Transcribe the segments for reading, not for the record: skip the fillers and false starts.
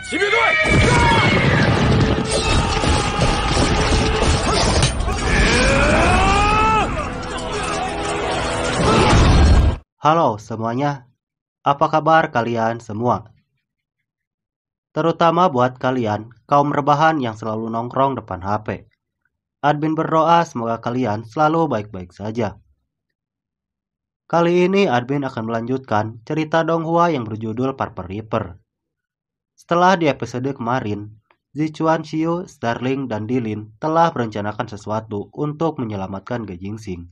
骑兵队！Halo semuanya, apa kabar kalian semua? Terutama buat kalian, kaum rebahan yang selalu nongkrong depan HP. Admin berdoa semoga kalian selalu baik-baik saja. Kali ini admin akan melanjutkan cerita Donghua yang berjudul Purple Reaper. Setelah di episode kemarin, Zichuan Xiu, Starling, dan Dilin telah merencanakan sesuatu untuk menyelamatkan Ge Jingxing.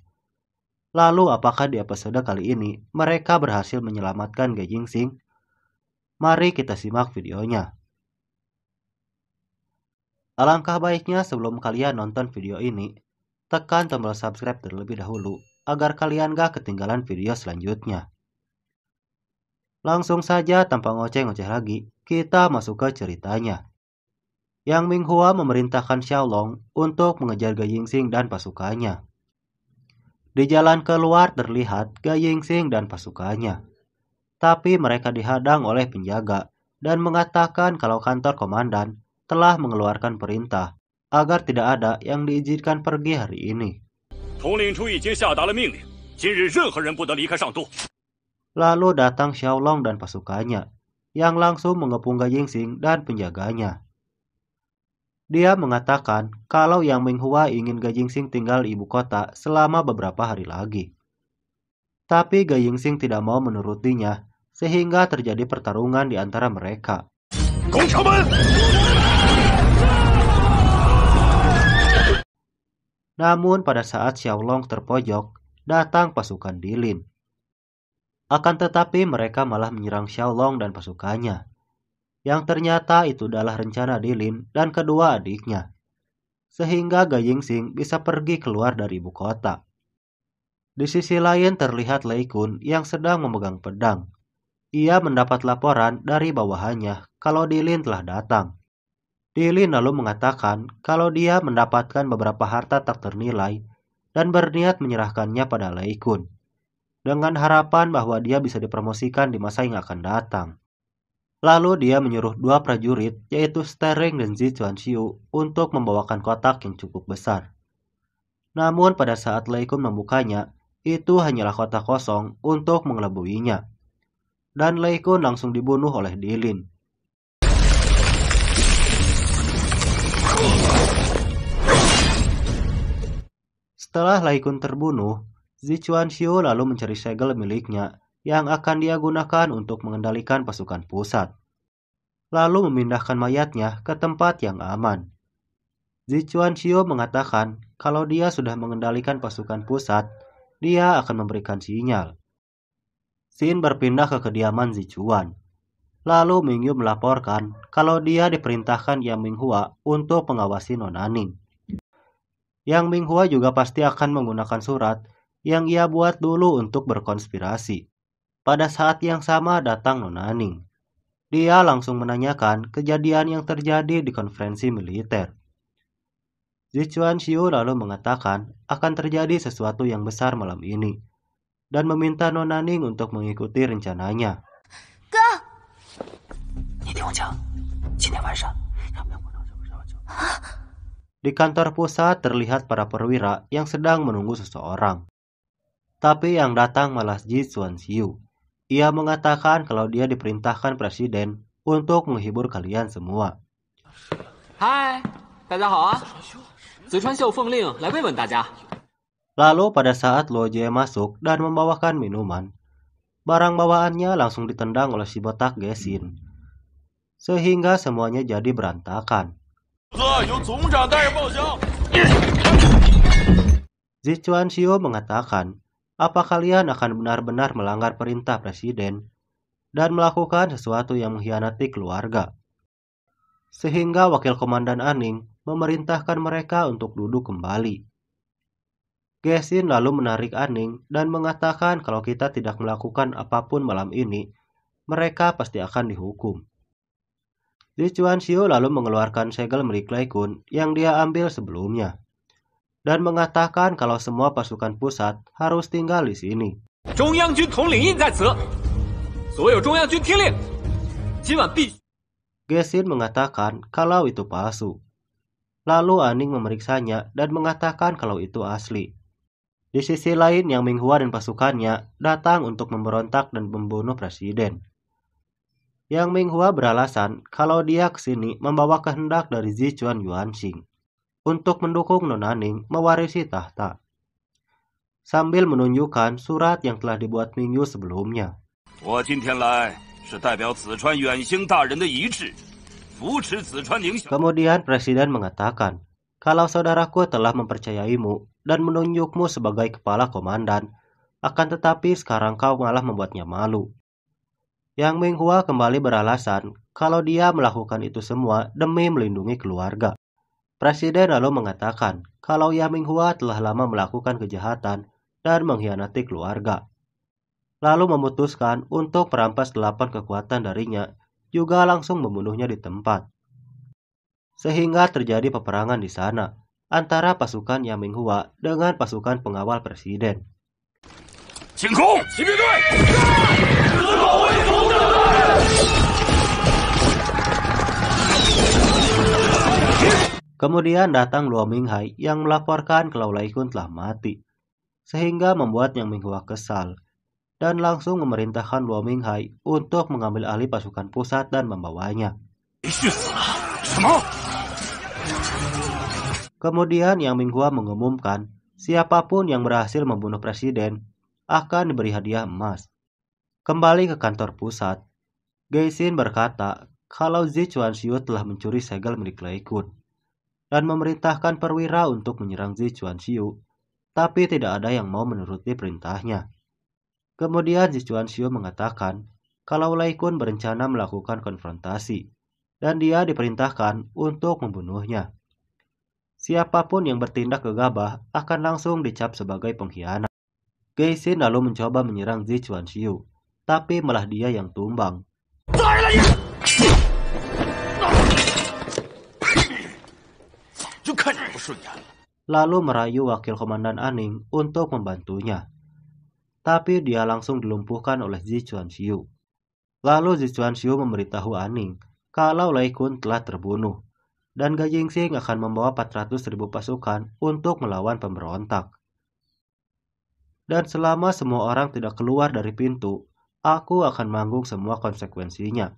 Lalu apakah di episode kali ini mereka berhasil menyelamatkan Ge Jingxing? Mari kita simak videonya. Alangkah baiknya sebelum kalian nonton video ini, tekan tombol subscribe terlebih dahulu agar kalian gak ketinggalan video selanjutnya. Langsung saja tanpa ngoceh-ngoceh lagi, kita masuk ke ceritanya. Yang Minghua memerintahkan Xiaolong untuk mengejar Ge Jingxing dan pasukannya. Di jalan keluar terlihat Ge Jingxing dan pasukannya. Tapi mereka dihadang oleh penjaga dan mengatakan kalau kantor komandan telah mengeluarkan perintah agar tidak ada yang diizinkan pergi hari ini. Lalu datang Xiaolong dan pasukannya yang langsung mengepung Ge Jingxing dan penjaganya. Dia mengatakan kalau Yang Minghua ingin Ge Jingxing tinggal di ibu kota selama beberapa hari lagi. Tapi Ge Jingxing tidak mau menurutinya, sehingga terjadi pertarungan di antara mereka. Namun pada saat Xiaolong terpojok, datang pasukan Dilin. Akan tetapi mereka malah menyerang Xiaolong dan pasukannya. Yang ternyata itu adalah rencana Dilin dan kedua adiknya. Sehingga Ge Jingxing bisa pergi keluar dari ibu kota. Di sisi lain terlihat Lei Kun yang sedang memegang pedang. Ia mendapat laporan dari bawahannya kalau Dilin telah datang. Dilin lalu mengatakan kalau dia mendapatkan beberapa harta tak ternilai dan berniat menyerahkannya pada Lei Kun, dengan harapan bahwa dia bisa dipromosikan di masa yang akan datang. Lalu dia menyuruh dua prajurit, yaitu Starling dan Zichuan Xiu, untuk membawakan kotak yang cukup besar. Namun pada saat Lei Kun membukanya, itu hanyalah kotak kosong untuk mengelabuinya. Dan Lei Kun langsung dibunuh oleh Dilin. Setelah Lei Kun terbunuh, Zichuan Xiu lalu mencari segel miliknya yang akan dia gunakan untuk mengendalikan pasukan pusat. Lalu memindahkan mayatnya ke tempat yang aman. Zichuan Xiu mengatakan kalau dia sudah mengendalikan pasukan pusat, dia akan memberikan sinyal. Xin berpindah ke kediaman Zichuan. Lalu Mingyu melaporkan kalau dia diperintahkan Yang Minghua untuk mengawasi Nonaning. Yang Minghua juga pasti akan menggunakan surat yang ia buat dulu untuk berkonspirasi. Pada saat yang sama datang Nonaning. Dia langsung menanyakan kejadian yang terjadi di konferensi militer. Zichuan Xiu lalu mengatakan akan terjadi sesuatu yang besar malam ini dan meminta Nonaning untuk mengikuti rencananya. Di kantor pusat terlihat para perwira yang sedang menunggu seseorang. Tapi yang datang malah Zichuan Xiu. Ia mengatakan kalau dia diperintahkan presiden untuk menghibur kalian semua. Hai, 大家好啊！子川秀奉令来慰问大家。 Lalu pada saat Luo Jie masuk dan membawakan minuman, barang bawaannya langsung ditendang oleh si botak Gesin. Sehingga semuanya jadi berantakan. Zichuan Xiu mengatakan, apa kalian akan benar-benar melanggar perintah presiden dan melakukan sesuatu yang mengkhianati keluarga? Sehingga wakil komandan Aning memerintahkan mereka untuk duduk kembali. Gesin lalu menarik Aning dan mengatakan kalau kita tidak melakukan apapun malam ini, mereka pasti akan dihukum. Zichuan Xiu lalu mengeluarkan segel milik Lei Kun yang dia ambil sebelumnya. Dan mengatakan kalau semua pasukan pusat harus tinggal di sini. Gesin mengatakan kalau itu palsu. Lalu Aning memeriksanya dan mengatakan kalau itu asli. Di sisi lain, Yang Minghua dan pasukannya datang untuk memberontak dan membunuh presiden. Yang Minghua beralasan kalau dia kesini membawa kehendak dari Zichuan Yuanxing untuk mendukung Nonaning mewarisi tahta, sambil menunjukkan surat yang telah dibuat Mingyu sebelumnya. Kemudian presiden mengatakan, kalau saudaraku telah mempercayaimu dan menunjukmu sebagai kepala komandan, akan tetapi sekarang kau malah membuatnya malu. Yang Minghua kembali beralasan kalau dia melakukan itu semua demi melindungi keluarga. Presiden lalu mengatakan kalau Yang Minghua telah lama melakukan kejahatan dan mengkhianati keluarga. Lalu memutuskan untuk merampas 8 kekuatan darinya, juga langsung membunuhnya di tempat. Sehingga terjadi peperangan di sana antara pasukan Yang Minghua dengan pasukan pengawal presiden. Kemudian datang Luo Minghai yang melaporkan kalau Lai Kun telah mati, sehingga membuat Yang Minghua kesal dan langsung memerintahkan Luo Minghai untuk mengambil alih pasukan pusat dan membawanya. Kemudian Yang Minghua mengumumkan siapapun yang berhasil membunuh presiden akan diberi hadiah emas. Kembali ke kantor pusat, Geishin berkata kalau Zichuan Xiu telah mencuri segel milik Lai Kun dan memerintahkan perwira untuk menyerang Zichuan Xiu, tapi tidak ada yang mau menuruti perintahnya. Kemudian Zichuan Xiu mengatakan kalau Lai Kun berencana melakukan konfrontasi dan dia diperintahkan untuk membunuhnya. Siapapun yang bertindak gegabah akan langsung dicap sebagai pengkhianat. Geishin lalu mencoba menyerang Zichuan Xiu, tapi malah dia yang tumbang. Lalu merayu wakil komandan Aning untuk membantunya. Tapi dia langsung dilumpuhkan oleh Zichuan Xiu. Lalu Zichuan Xiu memberitahu Aning kalau Lai Kun telah terbunuh dan Ge Jingxing akan membawa 400.000 pasukan untuk melawan pemberontak. Dan selama semua orang tidak keluar dari pintu, aku akan menanggung semua konsekuensinya.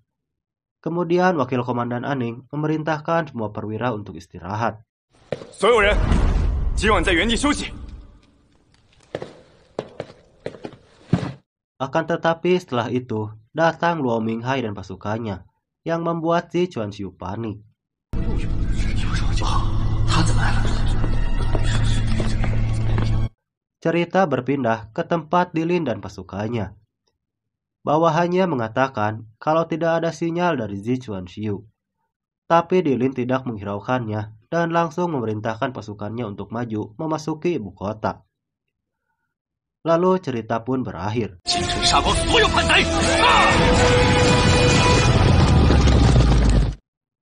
Kemudian wakil komandan Aning memerintahkan semua perwira untuk istirahat. Akan tetapi setelah itu, datang Luo Minghai dan pasukannya, yang membuat Zichuan Xiu panik. Cerita berpindah ke tempat Dilin dan pasukannya. Bawahannya mengatakan kalau tidak ada sinyal dari Zichuan Xiu. Tapi Dilin tidak menghiraukannya dan langsung memerintahkan pasukannya untuk maju memasuki ibu kota. Lalu cerita pun berakhir.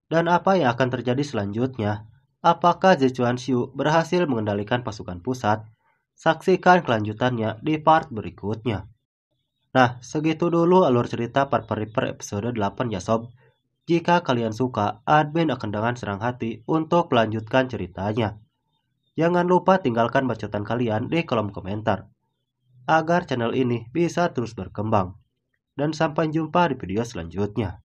Dan apa yang akan terjadi selanjutnya? Apakah Zichuan Xiu berhasil mengendalikan pasukan pusat? Saksikan kelanjutannya di part berikutnya. Nah, segitu dulu alur cerita part per episode 8 ya sob. Jika kalian suka, admin akan dengan senang hati untuk melanjutkan ceritanya. Jangan lupa tinggalkan bacotan kalian di kolom komentar, agar channel ini bisa terus berkembang. Dan sampai jumpa di video selanjutnya.